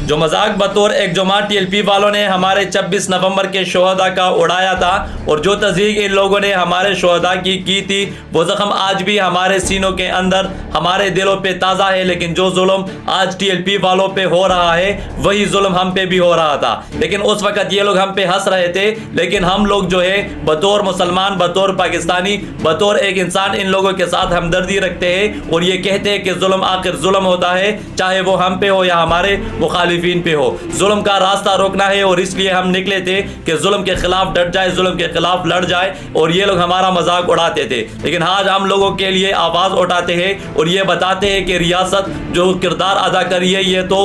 جو مذاق بطور ایک جماعت ٹی ایل پی والوں نے ہمارے 26 نومبر کے شہداء کا اڑایا تھا اور جو تضحیک ان لوگوں نے ہمارے شہداء کی تھی وہ زخم آج بھی ہمارے سینوں کے اندر ہمارے دلوں پہ تازہ ہے. لیکن جو ظلم آج ٹی ایل پی والوں پہ ہو رہا ہے وہی ظلم ہم پہ بھی ہو رہا تھا. لیکن اس وقت یہ لوگ ہم پہ ہنس رہے تھے، لیکن ہم لوگ جو ہے بطور مسلمان، بطور پاکستانی، بطور ایک انسان ان لوگوں کے ساتھ ہمدردی رکھتے ہیں اور یہ کہتے ہیں کہ ظلم آخر ظلم ہوتا ہے، چاہے وہ ہم پہ ہو یا ہمارے مخالفین پہ ہو. ظلم کا راستہ روکنا ہے اور اس لیے ہم نکلے تھے کہ ظلم کے خلاف ڈٹ جائے، ظلم کے خلاف لڑ جائے. اور یہ لوگ ہمارا مذاق اڑاتے تھے، لیکن آج ہم لوگوں کے لیے آواز اٹھاتے ہیں اور یہ بتاتے ہیں کہ ریاست جو کردار ادا کری ہے یہ تو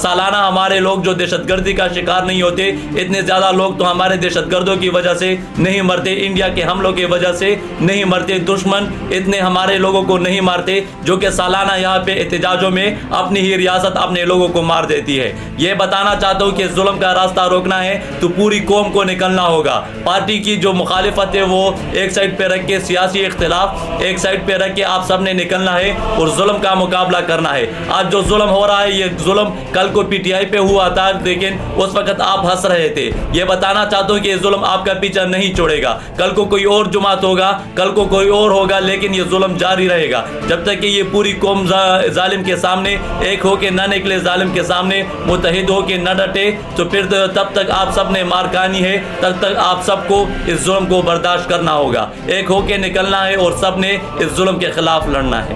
سالانہ ہمارے لوگ جو دہشت گردی کا شکار نہیں ہوتے، اتنے زیادہ لوگ تو ہمارے دہشت گردوں کی وجہ سے نہیں مرتے، انڈیا کے حملوں کی وجہ سے نہیں مرتے، دشمن اتنے ہمارے لوگوں کو نہیں مارتے جو کہ سالانہ یہاں پہ احتجاجوں میں اپنی ہی ریاست اپنے لوگوں کو مار دیتی ہے. یہ بتانا چاہتا ہوں کہ ظلم کا راستہ روکنا ہے تو پوری قوم کو نکلنا ہوگا. پارٹی کی جو مخالفت ہے وہ ایک سائڈ پہ رکھ کے، سیاسی اختلاف ایک سائڈ پہ رکھ کے آپ سب نے نکلنا ہے اور ظلم کا مقابلہ کرنا ہے. آج جو ظلم ہو رہا ہے یہ ظلم کل کو پی ٹی آئی پہ ہوا تھا، لیکن اس وقت آپ ہنس رہے تھے. یہ بتانا چاہتا ہوں کہ یہ ظلم آپ کا پیچھا نہیں چھوڑے گا. کل کو کوئی اور جماعت ہوگا، کل کو کوئی اور ہوگا، لیکن یہ ظلم جاری رہے گا جب تک کہ یہ پوری قوم ظالم کے سامنے ایک ہو کے نہ نکلے، ظالم کے سامنے متحد ہو کے نہ ڈٹے. تو پھر تب تک آپ سب نے مار کھانی ہے، تب تک آپ سب کو اس ظلم کو برداشت کرنا ہوگا. ایک ہو کے نکلنا ہے اور سب نے اس ظلم کے خلاف لڑنا ہے.